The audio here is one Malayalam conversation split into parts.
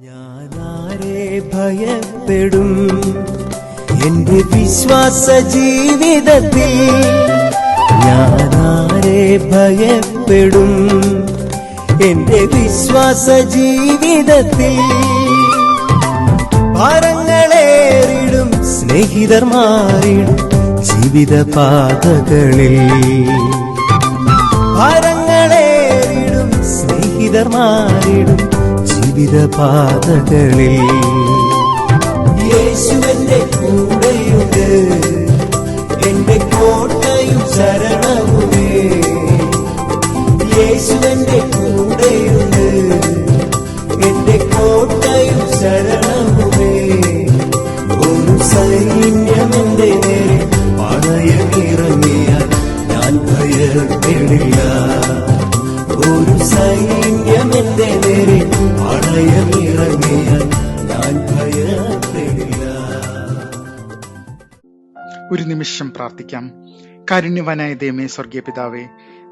ഞാനാരെ ഭയപ്പെടും എന്റെ വിശ്വാസ ജീവിതത്തിൽ, ഞാനാരെ ഭയപ്പെടും എന്റെ വിശ്വാസ ജീവിതത്തിൽ. ഭാരങ്ങളേറിടും സ്നേഹിതർ മാറിടും ജീവിത പാതകളിൽ, ഭാരങ്ങളേറിടും സ്നേഹിതർ മാറിടും ജീവിത പാതകളിൽ. യേശുവിന്റെ കൂടെയുണ്ട്, എന്റെ കോട്ടയും ശരണവുമേ. യേശുവിന്റെ കൂടെയുണ്ട്, എന്റെ കോട്ടയും ശരണവുമേ. ഒരു സൈന്യമെന്റെ നേരെ പടയമിറങ്ങിയാൽ ഞാൻ ഭയപ്പെടില്ല. ഒരു സൈന്യമെന്റെ നേരെ പടയമിറങ്ങിയാൽ ഞാൻ ഭയപ്പെടില്ല. ഒരു നിമിഷം പ്രാർത്ഥിക്കാം. കാരുണ്യവാനായ ദൈവമേ, സ്വർഗീയ പിതാവേ,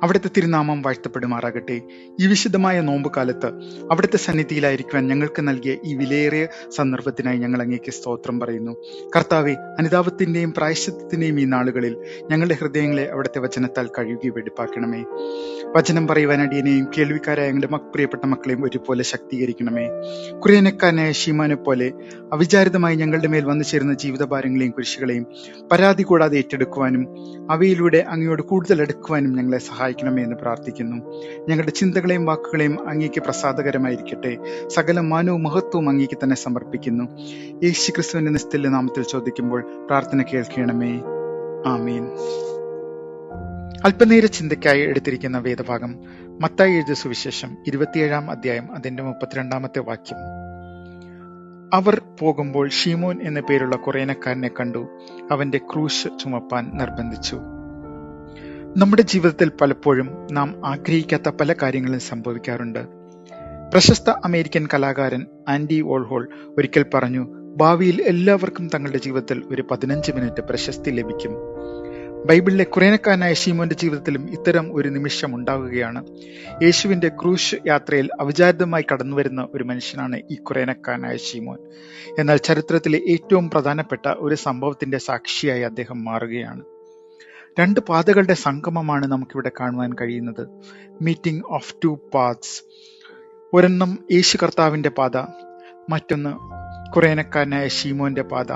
അവിടുത്തെ തിരുനാമം വാഴ്ത്തപ്പെടുമാറാകട്ടെ. ഈ വിശുദ്ധമായ നോമ്പുകാലത്ത് അവിടുത്തെ സന്നിധിയിലായിരിക്കുവാൻ ഞങ്ങൾക്ക് നൽകിയ ഈ വിലയേറിയ സന്ദർഭത്തിനായി ഞങ്ങൾ അങ്ങേക്ക് സ്തോത്രം പറയുന്നു. കർത്താവെ, അനുതാപത്തിന്റെയും പ്രായശ്ചിത്തത്തിന്റെയും ഈ നാളുകളിൽ ഞങ്ങളുടെ ഹൃദയങ്ങളെ അവിടുത്തെ വചനത്താൽ കഴുകി വെടിപ്പാക്കണമേ. വചനം പറയുവാൻ അടിയനെയും കേൾവിക്കാരായ ഞങ്ങളുടെ പ്രിയപ്പെട്ട മക്കളെയും ഒരുപോലെ ശക്തീകരിക്കണമേ. കുറിയനക്കാരനായ ശീമോനെ പോലെ അവിചാരിതമായി ഞങ്ങളുടെ മേൽ വന്നു ചേരുന്ന ജീവിതഭാരങ്ങളെയും കുരിശുകളെയും പരാതി കൂടാതെ ഏറ്റെടുക്കുവാനും അവയിലൂടെ അങ്ങയോട് കൂടുതൽ അടുക്കുവാനും ഞങ്ങളെ സഹായിക്കണമേ എന്ന് പ്രാർത്ഥിക്കുന്നു. ഞങ്ങളുടെ ചിന്തകളെയും വാക്കുകളെയും അങ്ങേക്ക് പ്രസാദകരമായിരിക്കട്ടെ. സകല മാനവും മഹത്വവും അങ്ങേക്ക് തന്നെ സമർപ്പിക്കുന്നു. യേശു ക്രിസ്തുവിന്റെ നിസ്തുല്യ നാമത്തിൽ ചോദിക്കുമ്പോൾ പ്രാർത്ഥന കേൾക്കണമേ. ആമീൻ. അല്പനേര ചിന്തയ്ക്കായി എടുത്തിരിക്കുന്ന വേദഭാഗം മത്തായി എഴുതിയ സുവിശേഷം 27-ാം അധ്യായം അതിന്റെ 32-ാമത്തെ വാക്യം. അവർ പോകുമ്പോൾ ഷീമോൻ എന്നു പേരുള്ള കുറേനക്കാരനെ കണ്ടു, അവന്റെ ക്രൂശ് ചുമപ്പാൻ നിർബന്ധിച്ചു. നമ്മുടെ ജീവിതത്തിൽ പലപ്പോഴും നാം ആഗ്രഹിക്കാത്ത പല കാര്യങ്ങളും സംഭവിക്കാറുണ്ട്. പ്രശസ്ത അമേരിക്കൻ കലാകാരൻ ആൻഡി വോൾഹോൾ ഒരിക്കൽ പറഞ്ഞു, ഭാവിയിൽ എല്ലാവർക്കും തങ്ങളുടെ ജീവിതത്തിൽ ഒരു 15 മിനിറ്റ് പ്രശസ്തി ലഭിക്കും. ബൈബിളിലെ കുറേനക്കാരനായ ശീമോന്റെ ജീവിതത്തിലും ഇത്തരം ഒരു നിമിഷം ഉണ്ടാകുകയാണ്. യേശുവിന്റെ ക്രൂശ് യാത്രയിൽ അവിചാരിതമായി കടന്നുവരുന്ന ഒരു മനുഷ്യനാണ് ഈ കുറേനക്കാരനായ ശീമോൻ. എന്നാൽ ചരിത്രത്തിലെ ഏറ്റവും പ്രധാനപ്പെട്ട ഒരു സംഭവത്തിന്റെ സാക്ഷിയായി അദ്ദേഹം മാറുകയാണ്. 2 പാതകളുടെ സംഗമമാണ് നമുക്കിവിടെ കാണുവാൻ കഴിയുന്നത്. Meeting of 2 paths. ഒരെണ്ണം യേശു കർത്താവിന്റെ പാത, മറ്റൊന്ന് കുറേനക്കാരനായ ശീമോന്റെ പാത.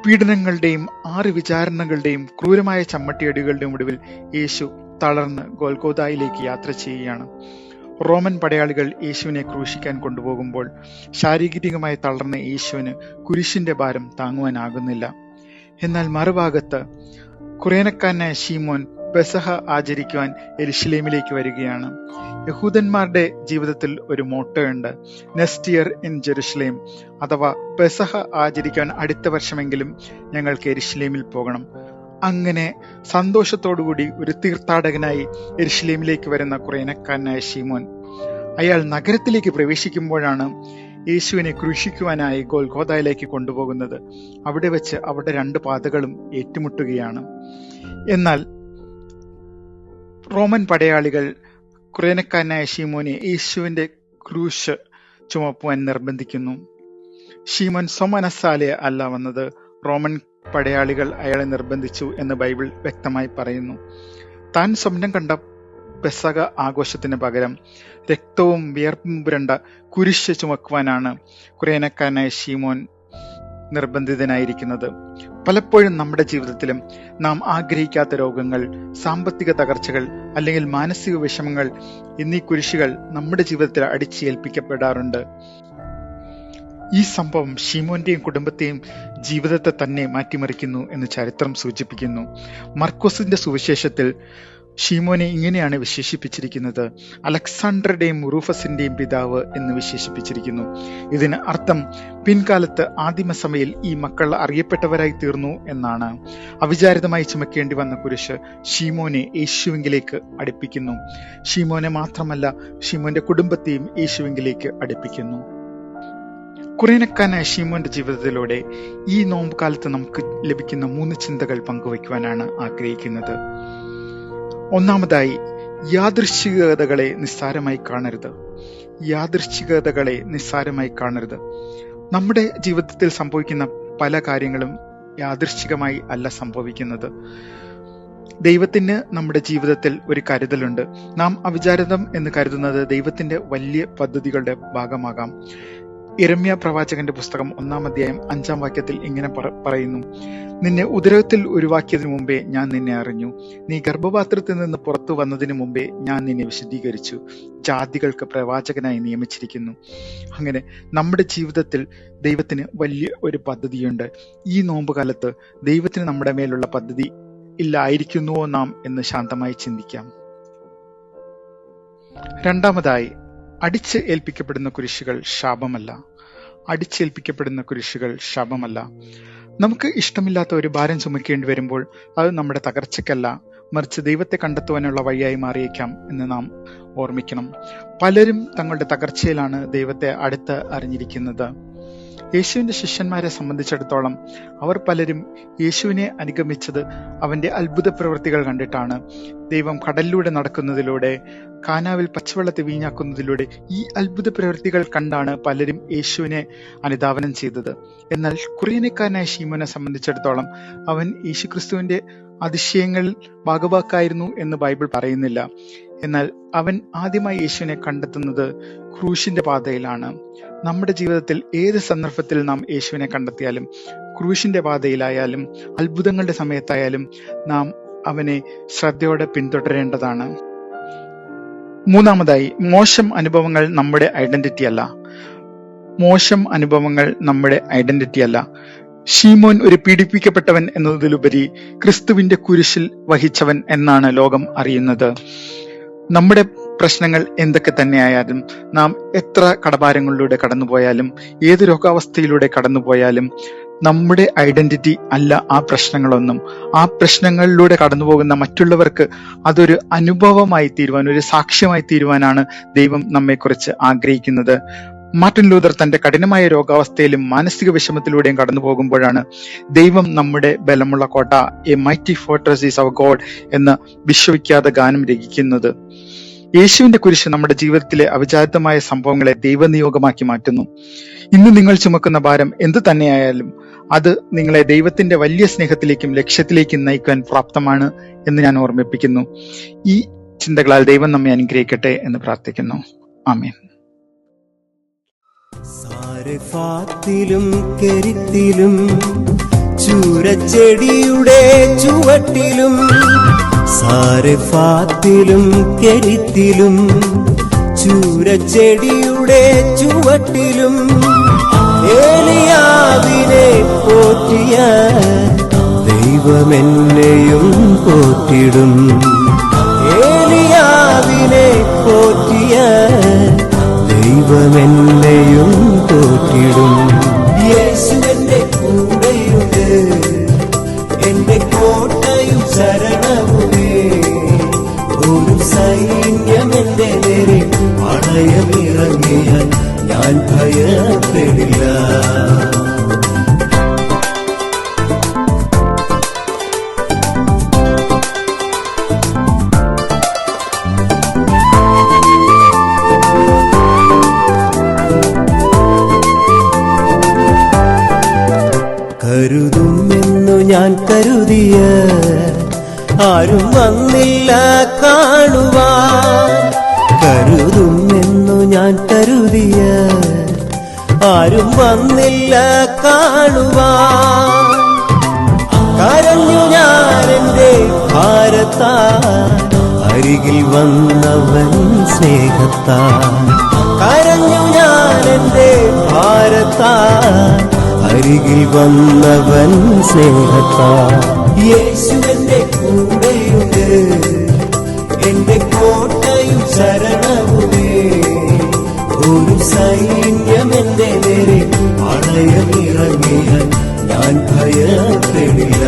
പീഡനങ്ങളുടെയും 6 വിചാരണകളുടെയും ക്രൂരമായ ചമ്മട്ടിയടികളുടെയും ഒടുവിൽ യേശു തളർന്ന് ഗോൽഗോഥായിലേക്ക് യാത്ര ചെയ്യുകയാണ്. റോമൻ പടയാളികൾ യേശുവിനെ ക്രൂശിക്കാൻ കൊണ്ടുപോകുമ്പോൾ ശാരീരികമായി തളർന്ന യേശുവിന് കുരിശിന്റെ ഭാരം താങ്ങുവാനാകുന്നില്ല. എന്നാൽ മറുഭാഗത്ത് കുറേനക്കാരനായ ശീമോൻ പെസഹ ആചരിക്കുവാൻ യെരുശലേമിലേക്ക് വരികയാണ്. യഹൂദന്മാരുടെ ജീവിതത്തിൽ ഒരു മോട്ടോ ഉണ്ട്, നെക്സ്റ്റ് ഇയർ ഇൻ ജെറുസലേം, അഥവാ പെസഹ ആചരിക്കാൻ അടുത്ത വർഷമെങ്കിലും ഞങ്ങൾക്ക് യെരുശലേമിൽ പോകണം. അങ്ങനെ സന്തോഷത്തോടുകൂടി ഒരു തീർത്ഥാടകനായി യെരുശലേമിലേക്ക് വരുന്ന കുറേനക്കാരനായ ശീമോൻ, അയാൾ നഗരത്തിലേക്ക് പ്രവേശിക്കുമ്പോഴാണ് യേശുവിനെ ക്രൂശിക്കുവാനായി ഗോൽഗോഥായിലേക്ക് കൊണ്ടുപോകുന്നത്. അവിടെ വെച്ച് അവിടെ 2 പാതകളും ഏറ്റുമുട്ടുകയാണ്. എന്നാൽ റോമൻ പടയാളികൾ കുറേനക്കാരനായ ശീമോനെ യേശുവിന്റെ ക്രൂശ് ചുമപ്പുവാൻ നിർബന്ധിക്കുന്നു. ശീമോൻ സ്വമനസ്സാലെ അല്ല വന്നത്, റോമൻ പടയാളികൾ അയാളെ നിർബന്ധിച്ചു എന്ന് ബൈബിൾ വ്യക്തമായി പറയുന്നു. താൻ സ്വപ്നം കണ്ട പെസഹ ആഘോഷത്തിന് പകരം രക്തവും വിയർപ്പും പുരണ്ട കുരിശ് ചുമക്കുവാനാണ് കുറേനക്കാരനായ ശീമോൻ നിർബന്ധിതനായിരിക്കുന്നത്. പലപ്പോഴും നമ്മുടെ ജീവിതത്തിലും നാം ആഗ്രഹിക്കാത്ത രോഗങ്ങൾ, സാമ്പത്തിക തകർച്ചകൾ അല്ലെങ്കിൽ മാനസിക വിഷമങ്ങൾ എന്നീ കുരിശുകൾ നമ്മുടെ ജീവിതത്തിൽ അടിച്ചേൽപ്പിക്കപ്പെടാറുണ്ട്. ഈ സംഭവം ശീമോന്റെയും കുടുംബത്തെയും ജീവിതത്തെ തന്നെ മാറ്റിമറിക്കുന്നു എന്ന് ചരിത്രം സൂചിപ്പിക്കുന്നു. മർക്കോസിന്റെ സുവിശേഷത്തിൽ ശീമോനെ ഇങ്ങനെയാണ് വിശേഷിപ്പിച്ചിരിക്കുന്നത്, അലക്സാണ്ടറുടെയും റൂഫസിന്റെയും പിതാവ് എന്ന് വിശേഷിപ്പിച്ചിരിക്കുന്നു. ഇതിന് അർത്ഥം പിൻകാലത്ത് ആദിമസഭയിൽ ഈ മക്കൾ അറിയപ്പെട്ടവരായി തീർന്നു എന്നാണ്. അവിചാരിതമായി ചുമക്കേണ്ടി വന്ന കുരിശ് ശീമോനെ യേശുവിലേക്ക് അടുപ്പിക്കുന്നു. ശീമോനെ മാത്രമല്ല, ശീമോന്റെ കുടുംബത്തെയും യേശുവിലേക്ക് അടുപ്പിക്കുന്നു. കുറേനക്കാരനായ ശീമോന്റെ ജീവിതത്തിലൂടെ ഈ നോമ്പ് കാലത്ത് നമുക്ക് ലഭിക്കുന്ന 3 ചിന്തകൾ പങ്കുവയ്ക്കുവാനാണ് ആഗ്രഹിക്കുന്നത്. ഒന്നാമതായി, യാദൃശ്ചികതകളെ നിസ്സാരമായി കാണരുത്. യാദൃശ്ചികതകളെ നിസ്സാരമായി കാണരുത്. നമ്മുടെ ജീവിതത്തിൽ സംഭവിക്കുന്ന പല കാര്യങ്ങളും യാദൃശ്ചികമായി അല്ല സംഭവിക്കുന്നത്. ദൈവത്തിന് നമ്മുടെ ജീവിതത്തിൽ ഒരു കരുതലുണ്ട്. നാം അവിചാരിതം എന്ന് കരുതുന്നത് ദൈവത്തിന്റെ വലിയ പദ്ധതികളുടെ ഭാഗമാകാം. യിരെമ്യാ പ്രവാചകന്റെ പുസ്തകം 1-ാം അധ്യായം 5-ാം വാക്യത്തിൽ ഇങ്ങനെ പറയുന്നു: നിന്നെ ഉദരത്തിൽ ഉരുവാക്കിയതിനു മുമ്പേ ഞാൻ നിന്നെ അറിഞ്ഞു, നീ ഗർഭപാത്രത്തിൽ നിന്ന് പുറത്തു വന്നതിന് മുമ്പേ ഞാൻ നിന്നെ വിശദീകരിച്ചു, ജാതികൾക്ക് പ്രവാചകനായി നിയമിച്ചിരിക്കുന്നു. അങ്ങനെ നമ്മുടെ ജീവിതത്തിൽ ദൈവത്തിന് വലിയ ഒരു പദ്ധതിയുണ്ട്. ഈ നോമ്പുകാലത്ത് ദൈവത്തിന് നമ്മുടെ മേലുള്ള പദ്ധതി ഇല്ലായിരിക്കുന്നുവോ നാം എന്ന് ശാന്തമായി ചിന്തിക്കാം. രണ്ടാമതായി, അടിച്ച് ഏൽപ്പിക്കപ്പെടുന്ന കുരിശുകൾ ശാപമല്ല. അടിച്ചേൽപ്പിക്കപ്പെടുന്ന കുരിശുകൾ ശാപമല്ല. നമുക്ക് ഇഷ്ടമില്ലാത്ത ഒരു ഭാരം ചുമക്കേണ്ടി വരുമ്പോൾ അത് നമ്മുടെ തകർച്ചയ്ക്കല്ല, മറിച്ച് ദൈവത്തെ കണ്ടെത്തുവാനുള്ള വഴിയായി മാറിയേക്കാം എന്ന് നാം ഓർമ്മിക്കണം. പലരും തങ്ങളുടെ തകർച്ചയിലാണ് ദൈവത്തെ അടുത്ത് അറിഞ്ഞിരിക്കുന്നത്. യേശുവിന്റെ ശിഷ്യന്മാരെ സംബന്ധിച്ചിടത്തോളം അവർ പലരും യേശുവിനെ അനുഗമിച്ചത് അവന്റെ അത്ഭുത പ്രവൃത്തികൾ കണ്ടിട്ടാണ്. ദൈവം കടലിലൂടെ നടക്കുന്നതിലൂടെ, കാനാവിൽ പച്ചവെള്ളത്തെ വീഞ്ഞാക്കുന്നതിലൂടെ ഈ അത്ഭുത പ്രവൃത്തികൾ കണ്ടാണ് പലരും യേശുവിനെ അനുധാവനം ചെയ്തത്. എന്നാൽ കുറേനക്കാരനായ ശീമോനെ സംബന്ധിച്ചിടത്തോളം അവൻ യേശുക്രിസ്തുവിന്റെ അതിശയങ്ങൾ ഭാഗവാക്കായിരുന്നു എന്ന് ബൈബിൾ പറയുന്നില്ല. എന്നാൽ അവൻ ആദ്യമായി യേശുവിനെ കണ്ടെത്തുന്നത് ക്രൂശിന്റെ പാതയിലാണ്. നമ്മുടെ ജീവിതത്തിൽ ഏത് സന്ദർഭത്തിൽ നാം യേശുവിനെ കണ്ടെത്തിയാലും, ക്രൂശിന്റെ പാതയിലായാലും അത്ഭുതങ്ങളുടെ സമയത്തായാലും നാം അവനെ ശ്രദ്ധയോടെ പിന്തുടരേണ്ടതാണ്. മൂന്നാമതായി, മോശം അനുഭവങ്ങൾ നമ്മുടെ ഐഡന്റിറ്റി അല്ല. മോശം അനുഭവങ്ങൾ നമ്മുടെ ഐഡന്റിറ്റി അല്ല. ശീമോൻ ഒരു പീഡിപ്പിക്കപ്പെട്ടവൻ എന്നതിലുപരി ക്രിസ്തുവിന്റെ കുരിശിൽ വഹിച്ചവൻ എന്നാണ് ലോകം അറിയുന്നത്. നമ്മുടെ പ്രശ്നങ്ങൾ എന്തൊക്കെ തന്നെയായാലും, നാം എത്ര കടഭാരങ്ങളിലൂടെ കടന്നുപോയാലും, ഏത് രോഗാവസ്ഥയിലൂടെ കടന്നുപോയാലും, നമ്മുടെ ഐഡന്റിറ്റി അല്ല ആ പ്രശ്നങ്ങളൊന്നും. ആ പ്രശ്നങ്ങളിലൂടെ കടന്നുപോകുന്ന മറ്റുള്ളവർക്ക് അതൊരു അനുഭവമായി തീരുവാൻ, ഒരു സാക്ഷ്യമായി തീരുവാനാണ് ദൈവം നമ്മെക്കുറിച്ച് ആഗ്രഹിക്കുന്നത്. മാർട്ടിൻ ലൂതർ തന്റെ കഠിനമായ രോഗാവസ്ഥയിലും മാനസിക വിഷമത്തിലൂടെയും കടന്നു പോകുമ്പോഴാണ് ദൈവം നമ്മുടെ ബലമുള്ള കോട്ട, a mighty fortress is our God എന്ന വിശ്വവിഖ്യാത ഗാനം രചിക്കുന്നത്. യേശുവിന്റെ കുരിശ് നമ്മുടെ ജീവിതത്തിലെ അവിചാരിതമായ സംഭവങ്ങളെ ദൈവനിയോഗമാക്കി മാറ്റുന്നു. ഇന്ന് നിങ്ങൾ ചുമക്കുന്ന ഭാരം എന്തു തന്നെയായാലും അത് നിങ്ങളെ ദൈവത്തിന്റെ വലിയ സ്നേഹത്തിലേക്കും ലക്ഷ്യത്തിലേക്കും നയിക്കാൻ പ്രാപ്തമാണ് എന്ന് ഞാൻ ഓർമ്മിപ്പിക്കുന്നു. ഈ ചിന്തകളാൽ ദൈവം നമ്മെ അനുഗ്രഹിക്കട്ടെ എന്ന് പ്രാർത്ഥിക്കുന്നു. ആമേൻ. സാരഫാത്തിലും കെരിത്തിലും ചൂരച്ചെടിയുടെ ചുവട്ടിലും, സാരഫാത്തിലും കെരിത്തിലും ചൂരച്ചെടിയുടെ ചുവട്ടിലും ഏലിയാവിനെ പോറ്റിയ ദൈവമെന്നെയും പോറ്റിടും. ഏലിയാവിനെ പോറ്റിയ ദൈവമെന്നെയും പോറ്റിടും. യേശുവിന്റെ കൂടെയുണ്ട്, എന്റെ കോട്ടയും ശരണവുമേ. ഒരു സൈന്യം എന്റെ നേരെ പടയമിറങ്ങിയാൽ ഞാൻ ഭയപ്പെടില്ല. കരുതുമെന്നു ഞാൻ കരുതിയ ആരും വന്നില്ല കാണുവാൻ. കരുതുമെന്നു ഞാൻ കരുതിയ ആരും വന്നില്ല കാണുവാൻ. കരഞ്ഞു ഞാൻ എന്റെ ഭാരത്താൽ, അരികിൽ വന്നവൻ സ്നേഹത്താൽ. കരഞ്ഞു ഞാൻ എന്റെ ഭാരത്താൽ, അരികിൽ വന്നവൻ സ്നേഹത്താൽ. യേശുവിന്റെ കൂടെയുണ്ട്, എന്റെ കോട്ടയും ശരണവുമേ. ഒരു സൈന്യം എന്റെ നേരെ പടയമിറങ്ങിയാൽ ഞാൻ ഭയപ്പെടില്ല.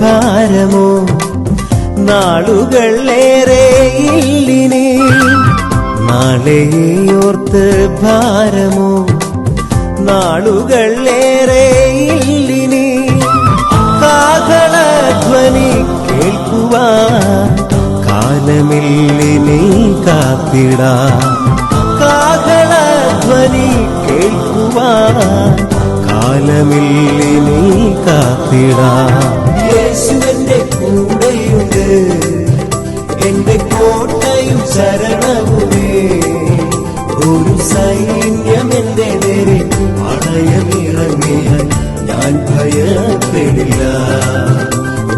ഭാരമോ നാളുകൾ ഏറെ ഇല്ലിനി നാളെയോർത്ത് ഭാരമോ നാളുകൾ ഏറെ ഇല്ലിനി കാഹളധ്വനി കേൾക്കുവാൻ കാലമില്ലിനി കാത്തിടാ കാഹളധ്വനി കേൾക്കുവാൻ കാലമില്ലിനി കാത്തിടാ യേശുവിന്റെ കൂടെയുണ്ട് എന്റെ കോട്ടയും ശരണവുമേ ഒരു സൈന്യം എന്റെ നേരെ പടയമിറങ്ങിയാൽ ഞാൻ ഭയപ്പെടില്ല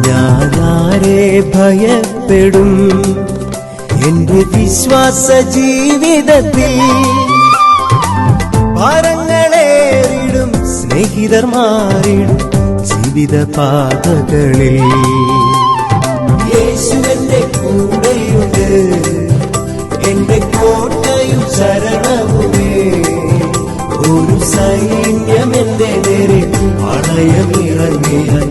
ഞാൻ ആരെ ഭയപ്പെടും എന്റെ വിശ്വാസ ജീവിതത്തിൽ ഭാരങ്ങളേറിടും സ്നേഹിതർ മാറിടും ജീവിത പാതകളിൽ യേശുവിന്റെ കൂടെയുണ്ട് എന്റെ കോട്ടയും ശരണവുമേ ഒരു സൈന്യം എന്റെ നേരെ പടയമിറങ്ങിയാൽ